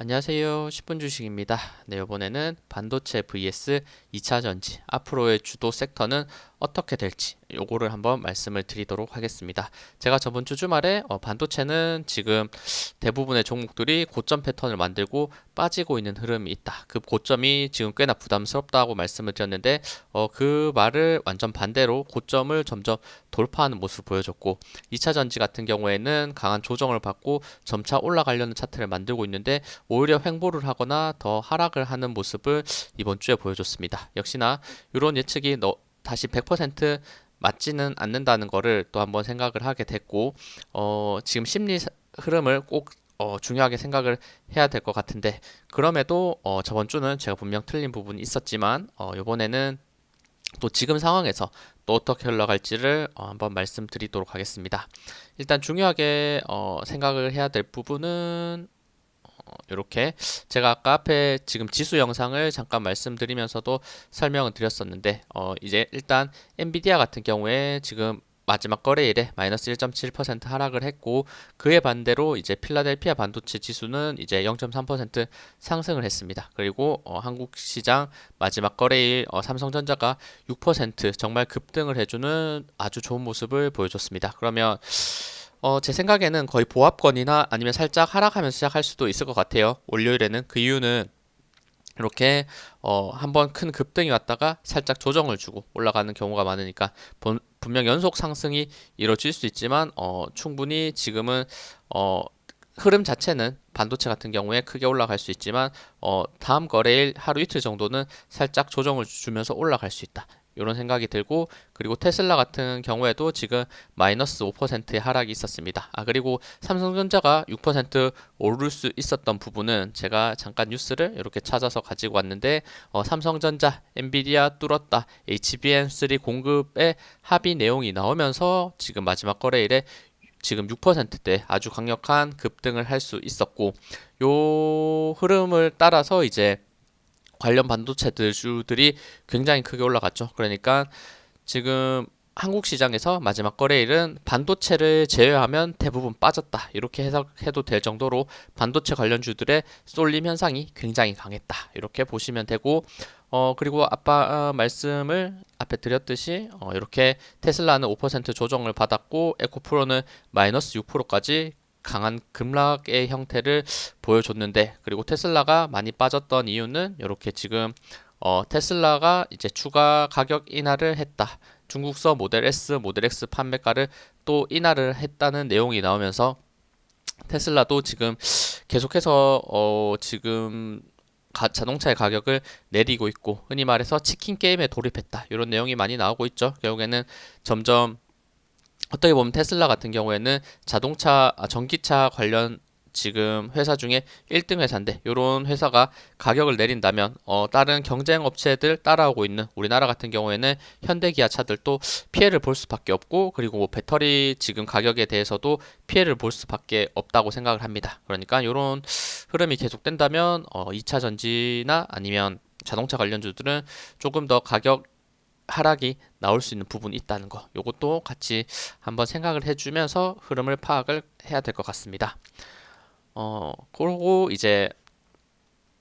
안녕하세요. 10분 주식입니다. 네, 이번에는 반도체 vs 2차 전지, 앞으로의 주도 섹터는 어떻게 될지 요거를 한번 말씀을 드리도록 하겠습니다. 제가 저번 주 주말에 반도체는 지금 대부분의 종목들이 고점 패턴을 만들고 빠지고 있는 흐름이 있다. 그 고점이 지금 꽤나 부담스럽다고 말씀을 드렸는데 그 말을 완전 반대로 고점을 점점 돌파하는 모습을 보여줬고 2차 전지 같은 경우에는 강한 조정을 받고 점차 올라가려는 차트를 만들고 있는데 오히려 횡보를 하거나 더 하락을 하는 모습을 이번 주에 보여줬습니다. 역시나 이런 예측이 다시 100% 맞지는 않는다는 거를 또 한번 생각을 하게 됐고 지금 심리 흐름을 꼭 중요하게 생각을 해야 될 것 같은데 그럼에도 저번 주는 제가 분명 틀린 부분이 있었지만 이번에는 또 지금 상황에서 또 어떻게 흘러갈지를 한번 말씀드리도록 하겠습니다. 일단 중요하게 생각을 해야 될 부분은 이렇게 제가 아까 앞에 지금 지수 영상을 잠깐 말씀드리면서도 설명을 드렸었는데 이제 일단 엔비디아 같은 경우에 지금 마지막 거래일에 마이너스 1.7% 하락을 했고 그에 반대로 이제 필라델피아 반도체 지수는 이제 0.3% 상승을 했습니다. 그리고 한국 시장 마지막 거래일 삼성전자가 6% 정말 급등을 해주는 아주 좋은 모습을 보여줬습니다. 그러면 제 생각에는 거의 보합권이나 아니면 살짝 하락하면서 시작할 수도 있을 것 같아요. 월요일에는 그 이유는 이렇게 한번 큰 급등이 왔다가 살짝 조정을 주고 올라가는 경우가 많으니까 분명 연속 상승이 이루어질 수 있지만 충분히 지금은 흐름 자체는 반도체 같은 경우에 크게 올라갈 수 있지만 다음 거래일 하루 이틀 정도는 살짝 조정을 주면서 올라갈 수 있다. 이런 생각이 들고 그리고 테슬라 같은 경우에도 지금 마이너스 5%의 하락이 있었습니다. 그리고 삼성전자가 6% 오를 수 있었던 부분은 제가 잠깐 뉴스를 이렇게 찾아서 가지고 왔는데 삼성전자, 엔비디아 뚫었다, HBM3 공급의 합의 내용이 나오면서 지금 마지막 거래일에 지금 6%대 아주 강력한 급등을 할 수 있었고 요 흐름을 따라서 이제 관련 반도체들주들이 굉장히 크게 올라갔죠. 그러니까 지금 한국 시장에서 마지막 거래일은 반도체를 제외하면 대부분 빠졌다. 이렇게 해석해도 될 정도로 반도체 관련주들의 쏠림 현상이 굉장히 강했다. 이렇게 보시면 되고 그리고 아까 말씀을 앞에 드렸듯이 이렇게 테슬라는 5% 조정을 받았고 에코프로는 마이너스 6%까지 강한 급락의 형태를 보여줬는데 그리고 테슬라가 많이 빠졌던 이유는 이렇게 지금 테슬라가 이제 추가 가격 인하를 했다. 중국서 모델 S, 모델 X 판매가를 또 인하를 했다는 내용이 나오면서 테슬라도 지금 계속해서 지금 자동차의 가격을 내리고 있고 흔히 말해서 치킨 게임에 돌입했다. 이런 내용이 많이 나오고 있죠. 결국에는 점점 어떻게 보면 테슬라 같은 경우에는 전기차 관련 지금 회사 중에 1등 회사인데 이런 회사가 가격을 내린다면 다른 경쟁 업체들 따라오고 있는 우리나라 같은 경우에는 현대기아 차들도 피해를 볼 수밖에 없고 그리고 뭐 배터리 지금 가격에 대해서도 피해를 볼 수밖에 없다고 생각을 합니다. 그러니까 이런 흐름이 계속된다면 2차 전지나 아니면 자동차 관련주들은 조금 더 가격 하락이 나올 수 있는 부분이 있다는 거. 요것도 같이 한번 생각을 해주면서 흐름을 파악을 해야 될 것 같습니다. 그리고 이제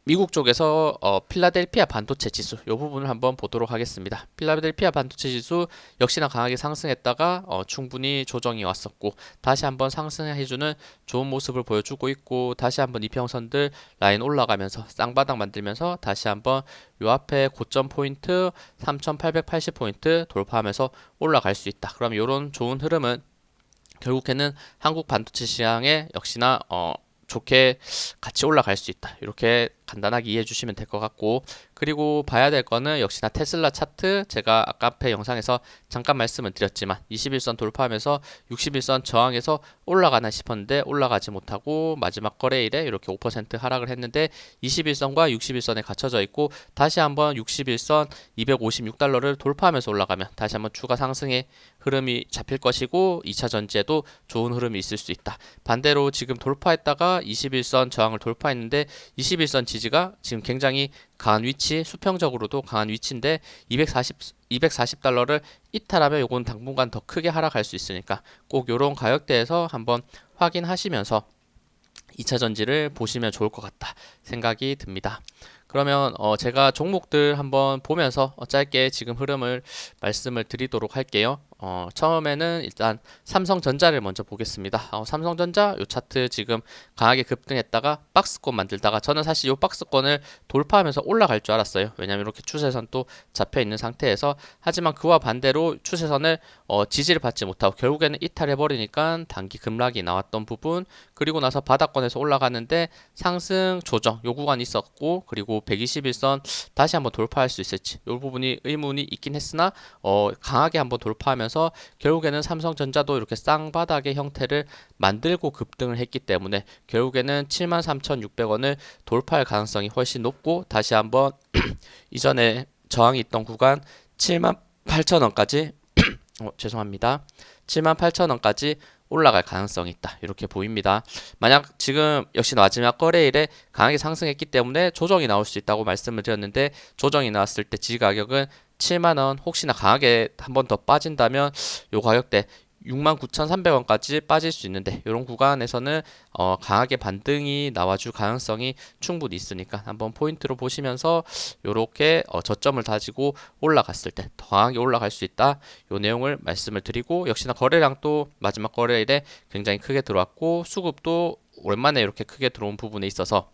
미국 쪽에서 필라델피아 반도체 지수 이 부분을 한번 보도록 하겠습니다. 필라델피아 반도체 지수 역시나 강하게 상승했다가 충분히 조정이 왔었고 다시 한번 상승해주는 좋은 모습을 보여주고 있고 다시 한번 이평선들 라인 올라가면서 쌍바닥 만들면서 다시 한번 요 앞에 고점 포인트 3,880포인트 돌파하면서 올라갈 수 있다. 그럼 이런 좋은 흐름은 결국에는 한국 반도체 시장에 역시나 좋게 같이 올라갈 수 있다. 이렇게 간단하게 이해해 주시면 될 것 같고 그리고 봐야 될 거는 역시나 테슬라 차트 제가 아까 앞에 영상에서 잠깐 말씀을 드렸지만 21선 돌파하면서 61선 저항에서 올라가나 싶었는데 올라가지 못하고 마지막 거래일에 이렇게 5% 하락을 했는데 21선과 61선에 갇혀져 있고 다시 한번 61선 256달러를 돌파하면서 올라가면 다시 한번 추가 상승의 흐름이 잡힐 것이고 2차 전지에도 좋은 흐름이 있을 수 있다. 반대로 지금 돌파했다가 21선 저항을 돌파했는데 21선 지지가 지금 굉장히 강한 위치, 수평적으로도 강한 위치인데 240달러를 이탈하면 요건 당분간 더 크게 하락할 수 있으니까 꼭 요런 가격대에서 한번 확인하시면서 2차전지를 보시면 좋을 것 같다 생각이 듭니다. 그러면 제가 종목들 한번 보면서 짧게 지금 흐름을 말씀을 드리도록 할게요. 처음에는 일단 삼성전자를 먼저 보겠습니다. 삼성전자 요 차트 지금 강하게 급등했다가 박스권 만들다가 저는 사실 요 박스권을 돌파하면서 올라갈 줄 알았어요. 왜냐면 이렇게 추세선 또 잡혀 있는 상태에서. 하지만 그와 반대로 추세선을 지지를 받지 못하고 결국에는 이탈해 버리니까 단기 급락이 나왔던 부분, 그리고 나서 바닥권에서 올라가는데 상승 조정 요 구간이 있었고, 그리고 121선 다시 한번 돌파할 수 있을지 이 부분이 의문이 있긴 했으나 강하게 한번 돌파하면서 결국에는 삼성전자도 이렇게 쌍바닥의 형태를 만들고 급등을 했기 때문에 결국에는 73,600원을 돌파할 가능성이 훨씬 높고, 다시 한번 이전에 저항이 있던 구간 78,000원까지 죄송합니다. 78,000원까지 올라갈 가능성이 있다. 이렇게 보입니다. 만약 지금 역시 마지막 거래일에 강하게 상승했기 때문에 조정이 나올 수 있다고 말씀을 드렸는데, 조정이 나왔을 때 지지 가격은 7만원, 혹시나 강하게 한 번 더 빠진다면 요 가격대 69,300원까지 빠질 수 있는데, 이런 구간에서는 강하게 반등이 나와줄 가능성이 충분히 있으니까 한번 포인트로 보시면서 이렇게 저점을 다지고 올라갔을 때 더 강하게 올라갈 수 있다, 이 내용을 말씀을 드리고, 역시나 거래량도 마지막 거래일에 굉장히 크게 들어왔고 수급도 오랜만에 이렇게 크게 들어온 부분에 있어서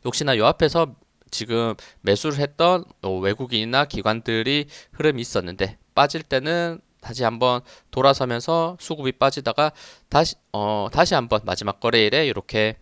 역시나 요 앞에서 지금 매수를 했던 외국인이나 기관들이 흐름이 있었는데, 빠질 때는 다시 한번 돌아서면서 수급이 빠지다가 다시 한번 마지막 거래일에 이렇게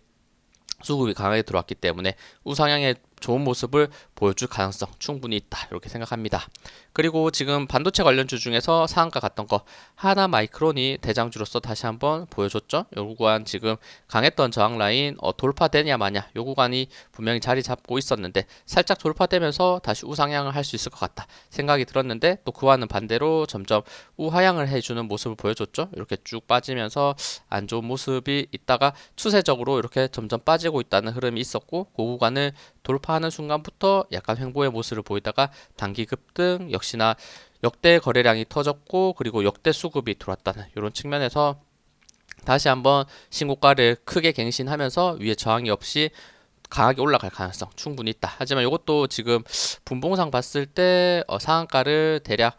수급이 강하게 들어왔기 때문에 우상향의 좋은 모습을 보여줄 가능성 충분히 있다, 이렇게 생각합니다. 그리고 지금 반도체 관련주 중에서 상한가 갔던 거 하나 마이크론이 대장주로서 다시 한번 보여줬죠. 요 구간 지금 강했던 저항 라인 돌파되냐 마냐, 요 구간이 분명히 자리 잡고 있었는데 살짝 돌파되면서 다시 우상향을 할 수 있을 것 같다 생각이 들었는데, 또 그와는 반대로 점점 우하향을 해주는 모습을 보여줬죠. 이렇게 쭉 빠지면서 안 좋은 모습이 있다가 추세적으로 이렇게 점점 빠지고 있다는 흐름이 있었고, 그 구간을 돌파하는 순간부터 약간 횡보의 모습을 보이다가 단기 급등, 역시나 역대 거래량이 터졌고 그리고 역대 수급이 들어왔다는 이런 측면에서 다시 한번 신고가를 크게 갱신하면서 위에 저항이 없이 강하게 올라갈 가능성 충분히 있다. 하지만 이것도 지금 분봉상 봤을 때 상한가를 대략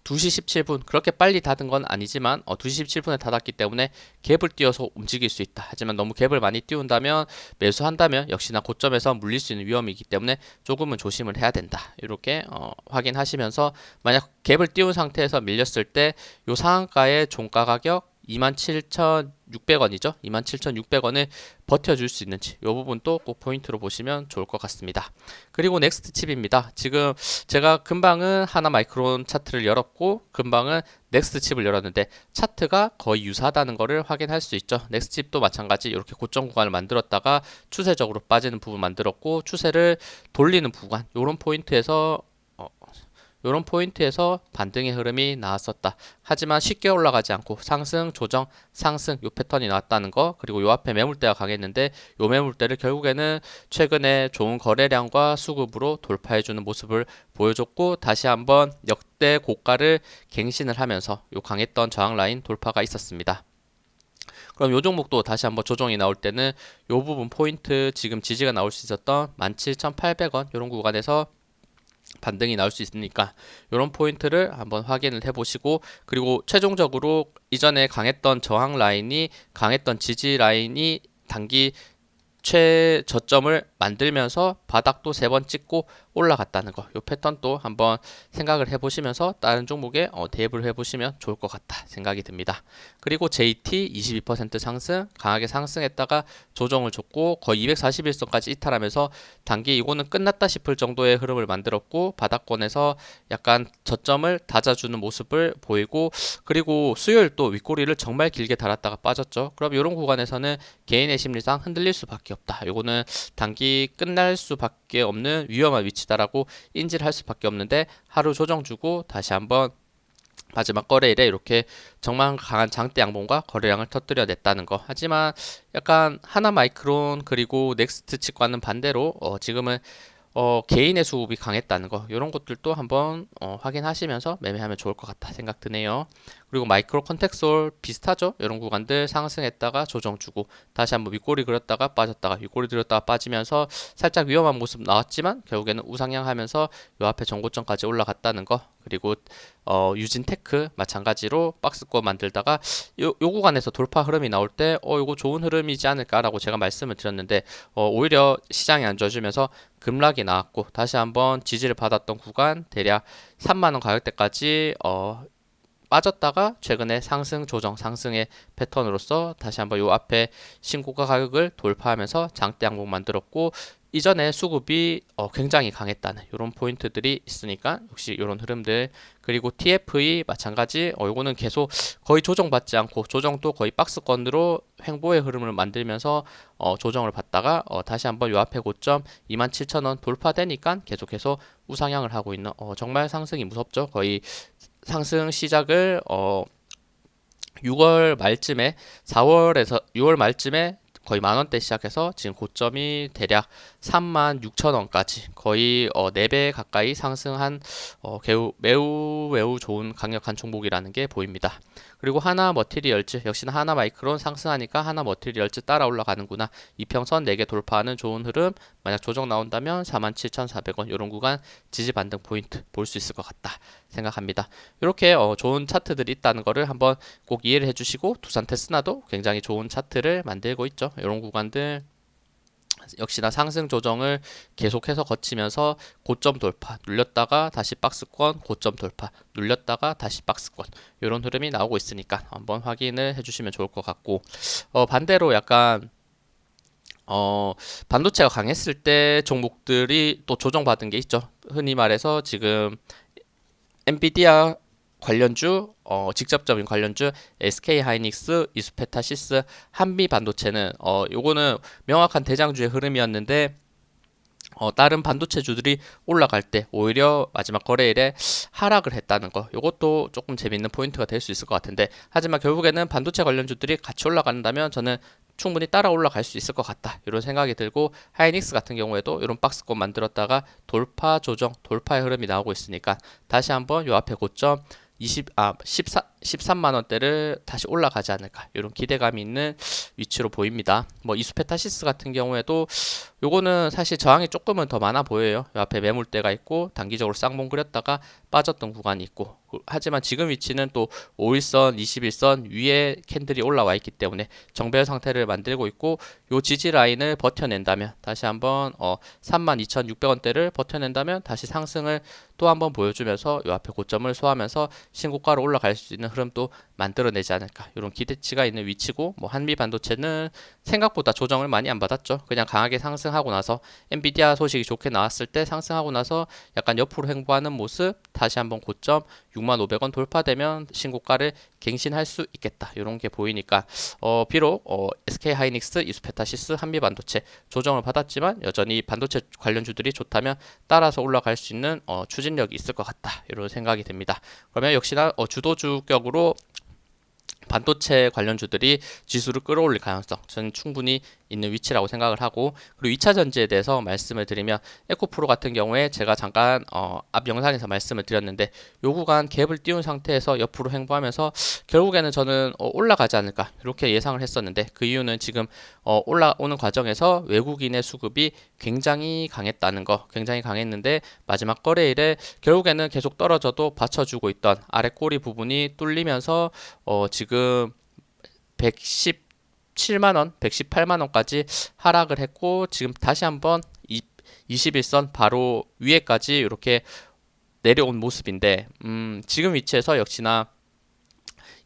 2시 17분 그렇게 빨리 닫은 건 아니지만 2시 17분에 닫았기 때문에 갭을 띄워서 움직일 수 있다. 하지만 너무 갭을 많이 띄운다면, 매수한다면 역시나 고점에서 물릴 수 있는 위험이 있기 때문에 조금은 조심을 해야 된다. 이렇게 확인하시면서 만약 갭을 띄운 상태에서 밀렸을 때 요 상한가의 종가 가격 27,600원이죠. 27,600원을 버텨줄 수 있는지 이 부분도 꼭 포인트로 보시면 좋을 것 같습니다. 그리고 넥스트 칩입니다. 지금 제가 금방은 하나 마이크론 차트를 열었고 금방은 넥스트 칩을 열었는데 차트가 거의 유사하다는 것을 확인할 수 있죠. 넥스트 칩도 마찬가지 이렇게 고점 구간을 만들었다가 추세적으로 빠지는 부분 만들었고, 추세를 돌리는 구간 요런 포인트에서 반등의 흐름이 나왔었다. 하지만 쉽게 올라가지 않고 상승, 조정, 상승 요 패턴이 나왔다는 거, 그리고 요 앞에 매물대가 강했는데 요 매물대를 결국에는 최근에 좋은 거래량과 수급으로 돌파해주는 모습을 보여줬고, 다시 한번 역대 고가를 갱신을 하면서 요 강했던 저항 라인 돌파가 있었습니다. 그럼 요 종목도 다시 한번 조정이 나올 때는 요 부분 포인트, 지금 지지가 나올 수 있었던 17,800원 요런 구간에서 반등이 나올 수 있으니까 이런 포인트를 한번 확인을 해보시고, 그리고 최종적으로 이전에 강했던 저항 라인이 강했던 지지 라인이 단기 최저점을 만들면서 바닥도 3번 찍고 올라갔다는 거, 이 패턴도 한번 생각을 해보시면서 다른 종목에 대입을 해보시면 좋을 것 같다 생각이 듭니다. 그리고 JT 22% 상승, 강하게 상승했다가 조정을 줬고 거의 241선까지 이탈하면서 단기 이거는 끝났다 싶을 정도의 흐름을 만들었고 바닥권에서 약간 저점을 다져주는 모습을 보이고, 그리고 수요일 또 윗꼬리를 정말 길게 달았다가 빠졌죠. 그럼 이런 구간에서는 개인의 심리상 흔들릴 수밖에 없다. 이거는 단기 끝날 수밖에 없는 위험한 위치다라고 인지를 할 수밖에 없는데, 하루 조정 주고 다시 한번 마지막 거래일에 이렇게 정말 강한 장대 양봉과 거래량을 터뜨려냈다는 거. 하지만 약간 하나 마이크론 그리고 넥스트 칩과는 반대로 지금은 개인의 수급이 강했다는 거, 이런 것들도 한번 확인하시면서 매매하면 좋을 것 같다 생각 드네요. 그리고 마이크로 컨텍스월 비슷하죠. 이런 구간들 상승했다가 조정 주고 다시 한번 윗꼬리 그렸다가 빠졌다가 윗꼬리 들었다가 빠지면서 살짝 위험한 모습 나왔지만 결국에는 우상향하면서 요 앞에 전고점까지 올라갔다는 거. 그리고 유진테크 마찬가지로 박스권 만들다가 요 구간에서 돌파 흐름이 나올 때 요거 좋은 흐름이지 않을까라고 제가 말씀을 드렸는데 오히려 시장이 안 좋아지면서 급락이 나왔고 다시 한번 지지를 받았던 구간 대략 3만원 가격대까지 빠졌다가 최근에 상승 조정 상승의 패턴으로서 다시 한번 요 앞에 신고가 가격을 돌파하면서 장대 양봉 만들었고 이전에 수급이 굉장히 강했다는 이런 포인트들이 있으니까 역시 이런 흐름들. 그리고 TFE 마찬가지 요거는 계속 거의 조정받지 않고 조정도 거의 박스권으로 횡보의 흐름을 만들면서 조정을 받다가 다시 한번 요 앞에 고점 27,000원 돌파되니까 계속해서 우상향을 하고 있는 정말 상승이 무섭죠. 거의 상승 시작을 6월 말쯤에 4월에서 6월 말쯤에 거의 만원대 시작해서 지금 고점이 대략 36,000원까지 거의 4배 가까이 상승한 매우 좋은 강력한 종목이라는 게 보입니다. 그리고 하나 머티리얼즈 역시나 하나 마이크론 상승하니까 하나 머티리얼즈 따라 올라가는구나. 이평선 4개 돌파하는 좋은 흐름. 만약 조정 나온다면 47,400원 이런 구간 지지 반등 포인트 볼 수 있을 것 같다 생각합니다. 이렇게 좋은 차트들이 있다는 거를 한번 꼭 이해를 해주시고 두산 테스나도 굉장히 좋은 차트를 만들고 있죠. 이런 구간들 역시나 상승 조정을 계속해서 거치면서 고점 돌파 눌렸다가 다시 박스권 고점 돌파 눌렸다가 다시 박스권 이런 흐름이 나오고 있으니까 한번 확인을 해주시면 좋을 것 같고 반대로 약간 반도체가 강했을 때 종목들이 또 조정받은 게 있죠. 흔히 말해서 지금 엔비디아 관련주, 직접적인 관련주, SK 하이닉스, 이스페타시스, 한미 반도체는 요거는 명확한 대장주의 흐름이었는데 다른 반도체주들이 올라갈 때 오히려 마지막 거래일에 하락을 했다는 거. 요것도 조금 재밌는 포인트가 될 수 있을 것 같은데 하지만 결국에는 반도체 관련주들이 같이 올라간다면 저는 충분히 따라 올라갈 수 있을 것 같다 이런 생각이 들고 하이닉스 같은 경우에도 이런 박스권 만들었다가 돌파 조정 돌파의 흐름이 나오고 있으니까 다시 한번 요 앞에 고점 13만 원대를 다시 올라가지 않을까 이런 기대감이 있는 위치로 보입니다. 뭐 이수페타시스 같은 경우에도 요거는 사실 저항이 조금은 더 많아 보여요. 요 앞에 매물대가 있고 단기적으로 쌍봉 그렸다가 빠졌던 구간이 있고 하지만 지금 위치는 또 5일선, 21선 위에 캔들이 올라와 있기 때문에 정배열 상태를 만들고 있고 요 지지 라인을 버텨낸다면 다시 한번 32,600원대를 버텨낸다면 다시 상승을 또 한번 보여주면서 요 앞에 고점을 소화하면서 신고가로 올라갈 수 있는 흐름도 만들어내지 않을까 이런 기대치가 있는 위치고 뭐 한미 반도체는 생각보다 조정을 많이 안 받았죠. 그냥 강하게 상승하고 나서 엔비디아 소식이 좋게 나왔을 때 상승하고 나서 약간 옆으로 횡보하는 모습 다시 한번 고점 65,000원 돌파되면 신고가를 갱신할 수 있겠다 이런 게 보이니까 비록 SK 하이닉스, 이스페타시스, 한미 반도체 조정을 받았지만 여전히 반도체 관련주들이 좋다면 따라서 올라갈 수 있는 추진력이 있을 것 같다 이런 생각이 듭니다. 그러면 역시나 주도주격으로 반도체 관련주들이 지수를 끌어올릴 가능성 저는 충분히 있는 위치라고 생각을 하고 그리고 2차 전지에 대해서 말씀을 드리면 에코프로 같은 경우에 제가 잠깐 앞 영상에서 말씀을 드렸는데 요 구간 갭을 띄운 상태에서 옆으로 횡보하면서 결국에는 저는 올라가지 않을까 이렇게 예상을 했었는데 그 이유는 지금 올라오는 과정에서 외국인의 수급이 굉장히 강했다는 거 굉장히 강했는데 마지막 거래일에 결국에는 계속 떨어져도 받쳐주고 있던 아래 꼬리 부분이 뚫리면서 지금 117만원, 118만원까지 하락을 했고 지금 다시 한번 21선 바로 위에까지 이렇게 내려온 모습인데 지금 위치에서 역시나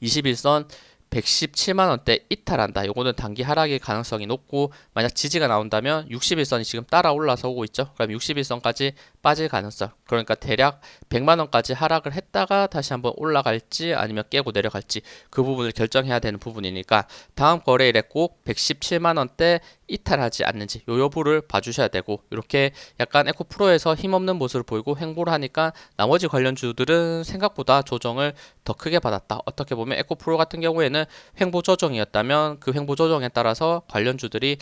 21선 117만원대 이탈한다. 요거는 단기 하락의 가능성이 높고 만약 지지가 나온다면 61선이 지금 따라 올라서 오고 있죠. 그럼 61선까지 빠질 가능성 그러니까 대략 100만원까지 하락을 했다가 다시 한번 올라갈지 아니면 깨고 내려갈지 그 부분을 결정해야 되는 부분이니까 다음 거래일에 꼭 117만원대 이탈하지 않는지 요 여부를 봐주셔야 되고 이렇게 약간 에코프로에서 힘없는 모습을 보이고 횡보를 하니까 나머지 관련주들은 생각보다 조정을 더 크게 받았다. 어떻게 보면 에코프로 같은 경우에는 횡보 조정이었다면 그 횡보 조정에 따라서 관련주들이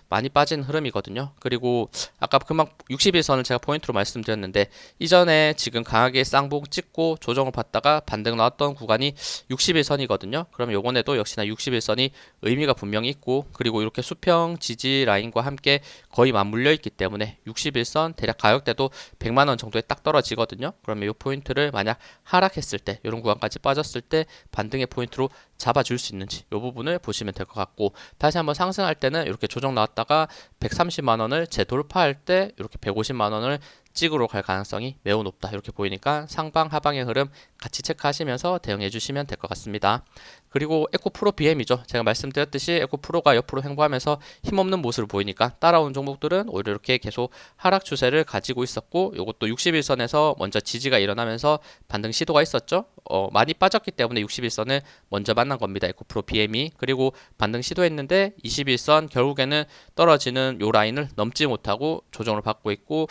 많이 빠진 흐름이거든요. 그리고 아까 금방 61선을 제가 포인트로 말씀드렸는데 말씀드렸는데 이전에 지금 강하게 쌍봉 찍고 조정을 받다가 반등 나왔던 구간이 60일선이거든요. 그러면 요번에도 역시나 60일선이 의미가 분명히 있고 그리고 이렇게 수평 지지 라인과 함께 거의 맞물려 있기 때문에 60일선 대략 가격대도 100만원 정도에 딱 떨어지거든요. 그러면 이 포인트를 만약 하락했을 때 이런 구간까지 빠졌을 때 반등의 포인트로 잡아줄 수 있는지 이 부분을 보시면 될 것 같고 다시 한번 상승할 때는 이렇게 조정 나왔다가 130만원을 재돌파할 때 이렇게 150만원을 찍으러 갈 가능성이 매우 높다 이렇게 보이니까 상방 하방의 흐름 같이 체크하시면서 대응해 주시면 될 것 같습니다. 그리고 에코프로 BM이죠. 제가 말씀드렸듯이 에코프로가 옆으로 횡보하면서 힘없는 모습을 보이니까 따라온 종목들은 오히려 이렇게 계속 하락 추세를 가지고 있었고 이것도 60일선에서 먼저 지지가 일어나면서 반등 시도가 있었죠. 많이 빠졌기 때문에 60일선을 먼저 만난 겁니다. 에코프로 BM이. 그리고 반등 시도했는데 21선 결국에는 떨어지는 요 라인을 넘지 못하고 조정을 받고 있고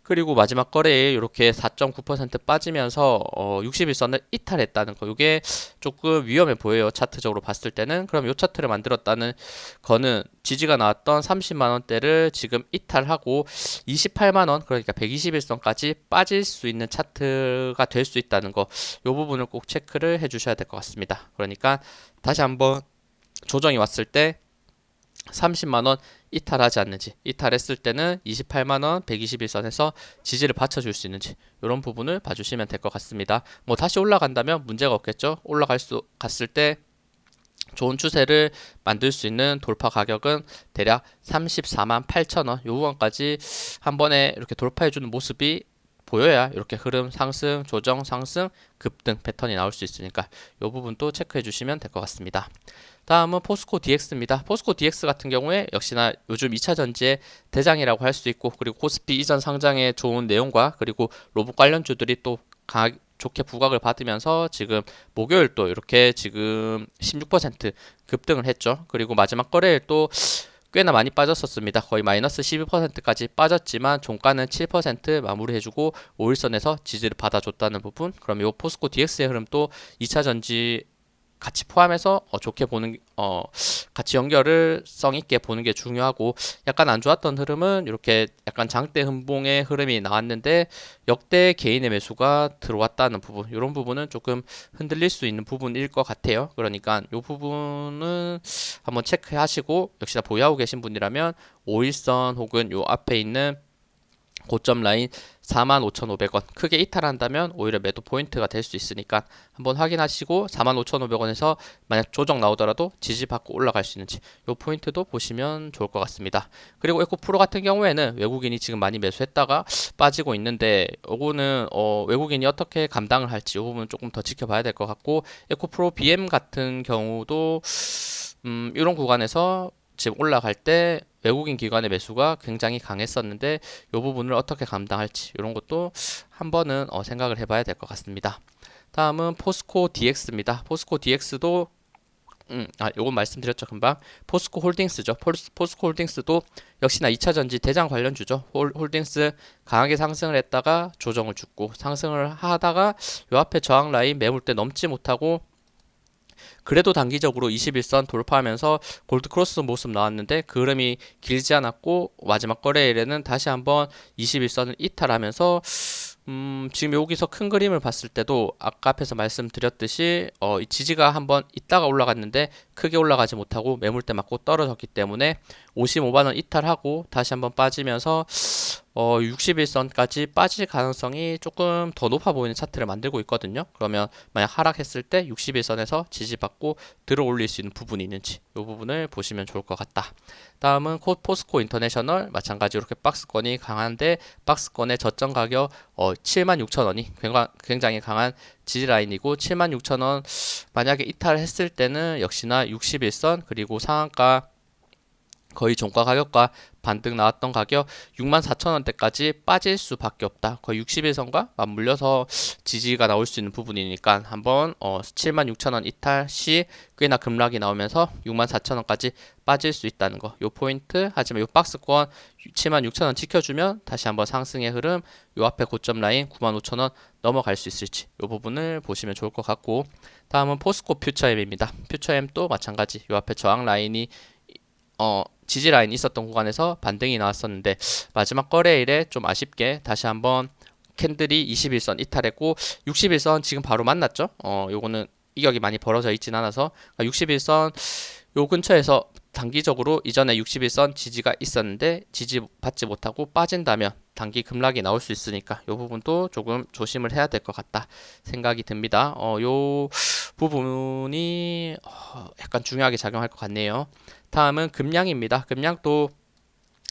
그리고 마지막 거래에 이렇게 4.9% 빠지면서 61선을 이탈했다는 거. 이게 조금 위험해 보여요. 차트적으로 봤을 때는. 그럼 이 차트를 만들었다는 거는 지지가 나왔던 30만 원대를 지금 이탈하고 28만 원, 그러니까 121선까지 빠질 수 있는 차트가 될 수 있다는 거. 이 부분을 꼭 체크를 해 주셔야 될 것 같습니다. 그러니까 다시 한번 조정이 왔을 때 30만원 이탈하지 않는지, 이탈했을 때는 28만원 121선에서 지지를 받쳐줄 수 있는지 이런 부분을 봐주시면 될 것 같습니다. 뭐 다시 올라간다면 문제가 없겠죠. 갔을 때 좋은 추세를 만들 수 있는 돌파 가격은 대략 34만 8천원 요 구간까지 한 번에 이렇게 돌파해주는 모습이 보여야 이렇게 흐름 상승, 조정, 상승, 급등 패턴이 나올 수 있으니까 이 부분도 체크해 주시면 될 것 같습니다. 다음은 포스코 DX입니다. 포스코 DX 같은 경우에 역시나 요즘 2차 전지의 대장이라고 할 수 있고 그리고 코스피 이전 상장의 좋은 내용과 그리고 로봇 관련주들이 또 강하게 좋게 부각을 받으면서 지금 목요일 또 이렇게 지금 16% 급등을 했죠. 그리고 마지막 거래일 또 꽤나 많이 빠졌었습니다. 거의 마이너스 12%까지 빠졌지만 종가는 7% 마무리해주고 5일선에서 지지를 받아줬다는 부분. 그럼 이 포스코 DX의 흐름도 2차 전지 같이 포함해서 좋게 보는 같이 연결성 있게 보는 게 중요하고 약간 안 좋았던 흐름은 이렇게 약간 장대 음봉의 흐름이 나왔는데 역대 개인의 매수가 들어왔다는 부분 이런 부분은 조금 흔들릴 수 있는 부분일 것 같아요. 그러니까 이 부분은 한번 체크하시고 역시나 보유하고 계신 분이라면 5일선 혹은 요 앞에 있는 고점 라인 45,500원 크게 이탈한다면 오히려 매도 포인트가 될 수 있으니까 한번 확인하시고 45,500원에서 만약 조정 나오더라도 지지받고 올라갈 수 있는지 이 포인트도 보시면 좋을 것 같습니다. 그리고 에코프로 같은 경우에는 외국인이 지금 많이 매수했다가 빠지고 있는데 이거는 외국인이 어떻게 감당을 할지 이 부분은 조금 더 지켜봐야 될 것 같고 에코프로 BM 같은 경우도 이런 구간에서 지금 올라갈 때 외국인 기관의 매수가 굉장히 강했었는데 이 부분을 어떻게 감당할지 이런 것도 한 번은 생각을 해봐야 될 것 같습니다. 다음은 포스코 DX입니다. 포스코 DX도 요건 말씀드렸죠 금방. 포스코 홀딩스죠. 포스코 홀딩스도 역시나 2차 전지 대장 관련주죠. 홀딩스 강하게 상승을 했다가 조정을 주고 상승을 하다가 요 앞에 저항 라인 매물대 넘지 못하고 그래도 단기적으로 21선 돌파하면서 골드크로스 모습 나왔는데 그 흐름이 길지 않았고 마지막 거래일에는 다시 한번 21선을 이탈하면서 지금 여기서 큰 그림을 봤을 때도 아까 앞에서 말씀드렸듯이 이 지지가 한번 있다가 올라갔는데 크게 올라가지 못하고 매물대 맞고 떨어졌기 때문에 55만원 이탈하고 다시 한번 빠지면서 61선까지 빠질 가능성이 조금 더 높아 보이는 차트를 만들고 있거든요. 그러면 만약 하락했을 때 61선에서 지지받고 들어 올릴 수 있는 부분이 있는지 이 부분을 보시면 좋을 것 같다. 다음은 포스코 인터내셔널 마찬가지로 이렇게 박스권이 강한데 박스권의 저점 가격 76,000원이 굉장히 강한 지지 라인이고 76,000원 만약에 이탈했을 때는 역시나 61선 그리고 상한가 거의 종가 가격과 반등 나왔던 가격 64,000원대까지 빠질 수밖에 없다. 거의 60일선과 맞물려서 지지가 나올 수 있는 부분이니까 한번 76,000원 이탈 시 꽤나 급락이 나오면서 64,000원까지 빠질 수 있다는 거. 요 포인트. 하지만 요 박스권 76,000원 지켜주면 다시 한번 상승의 흐름 요 앞에 고점 라인 95,000원 넘어갈 수 있을지 요 부분을 보시면 좋을 것 같고 다음은 포스코 퓨처엠입니다. 퓨처엠도 마찬가지 요 앞에 저항 라인이 지지 라인 있었던 구간에서 반등이 나왔었는데 마지막 거래일에 좀 아쉽게 다시 한번 캔들이 21선 이탈했고 61선 지금 바로 만났죠. 요거는 이격이 많이 벌어져 있진 않아서 61선 요 근처에서 단기적으로 이전에 61선 지지가 있었는데 지지 받지 못하고 빠진다면 단기 급락이 나올 수 있으니까 요 부분도 조금 조심을 해야 될 것 같다 생각이 듭니다. 요 부분이 약간 중요하게 작용할 것 같네요. 다음은 금량입니다. 금량도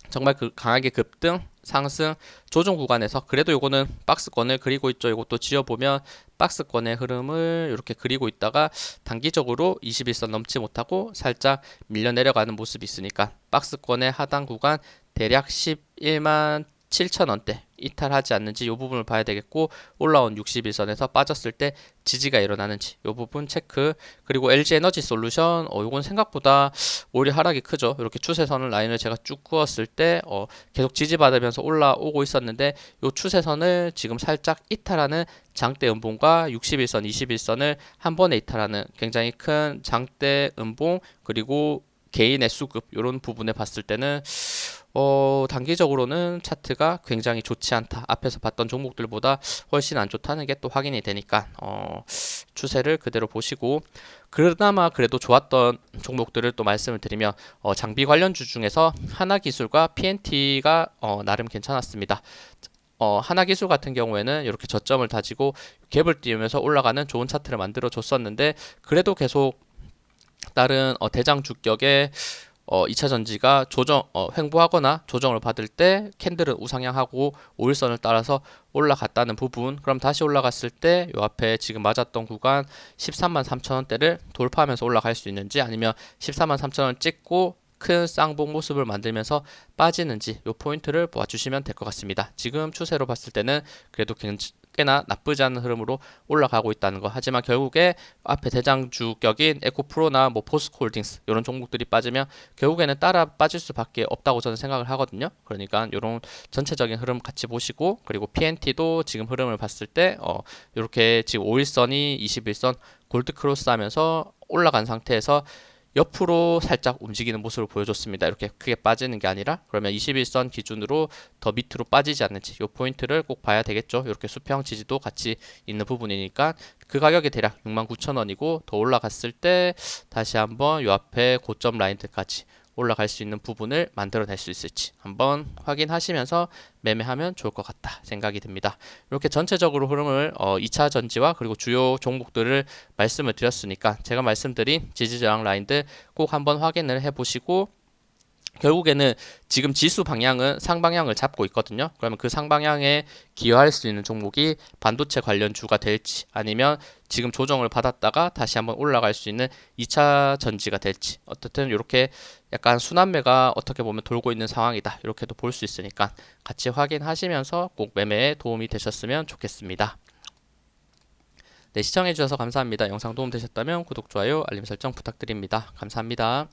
정말 강하게 급등, 상승, 조정 구간에서 그래도 요거는 박스권을 그리고 있죠. 이것도 지어보면 박스권의 흐름을 이렇게 그리고 있다가 단기적으로 21선 넘지 못하고 살짝 밀려 내려가는 모습이 있으니까 박스권의 하단 구간 대략 11만 7천 원대 이탈하지 않는지 이 부분을 봐야 되겠고 올라온 61선에서 빠졌을 때 지지가 일어나는지 이 부분 체크. 그리고 LG 에너지 솔루션 요건 생각보다 오히려 하락이 크죠. 이렇게 추세선을 라인을 제가 쭉 그었을 때 계속 지지받으면서 올라오고 있었는데 이 추세선을 지금 살짝 이탈하는 장대 음봉과 61선, 21선을 한 번에 이탈하는 굉장히 큰 장대 음봉 그리고 개인의 수급 이런 부분에 봤을 때는 단기적으로는 차트가 굉장히 좋지 않다. 앞에서 봤던 종목들보다 훨씬 안 좋다는 게 또 확인이 되니까 추세를 그대로 보시고 그나마 그래도 좋았던 종목들을 또 말씀을 드리면 장비 관련주 중에서 하나기술과 PNT가 나름 괜찮았습니다. 하나기술 같은 경우에는 이렇게 저점을 다지고 갭을 띄우면서 올라가는 좋은 차트를 만들어 줬었는데 그래도 계속 다른 대장 주격의 2차 전지가 횡보하거나 조정을 받을 때 캔들은 우상향하고 5일선을 따라서 올라갔다는 부분. 그럼 다시 올라갔을 때 요 앞에 지금 맞았던 구간 13만 3천 원대를 돌파하면서 올라갈 수 있는지 아니면 14만 3천 원 찍고 큰 쌍봉 모습을 만들면서 빠지는지 요 포인트를 보아주시면 될 것 같습니다. 지금 추세로 봤을 때는 그래도 꽤나 나쁘지 않은 흐름으로 올라가고 있다는 거. 하지만 결국에 앞에 대장주격인 에코프로나 뭐 포스코홀딩스 이런 종목들이 빠지면 결국에는 따라 빠질 수밖에 없다고 저는 생각을 하거든요. 그러니까 이런 전체적인 흐름 같이 보시고 그리고 PNT도 지금 흐름을 봤을 때 이렇게 지금 5일선이 21선 골드 크로스 하면서 올라간 상태에서 옆으로 살짝 움직이는 모습을 보여줬습니다. 이렇게 크게 빠지는 게 아니라 그러면 21선 기준으로 더 밑으로 빠지지 않는지 이 포인트를 꼭 봐야 되겠죠. 이렇게 수평 지지도 같이 있는 부분이니까 그 가격이 대략 69,000원이고 더 올라갔을 때 다시 한번 이 앞에 고점 라인들까지 올라갈 수 있는 부분을 만들어낼 수 있을지 한번 확인하시면서 매매하면 좋을 것 같다 생각이 듭니다. 이렇게 전체적으로 흐름을 2차 전지와 그리고 주요 종목들을 말씀을 드렸으니까 제가 말씀드린 지지저항 라인들 꼭 한번 확인을 해보시고 결국에는 지금 지수 방향은 상방향을 잡고 있거든요. 그러면 그 상방향에 기여할 수 있는 종목이 반도체 관련주가 될지 아니면 지금 조정을 받았다가 다시 한번 올라갈 수 있는 2차 전지가 될지 어떻든 이렇게 약간 순환매가 어떻게 보면 돌고 있는 상황이다. 이렇게도 볼 수 있으니까 같이 확인하시면서 꼭 매매에 도움이 되셨으면 좋겠습니다. 네, 시청해주셔서 감사합니다. 영상 도움 되셨다면 구독, 좋아요, 알림 설정 부탁드립니다. 감사합니다.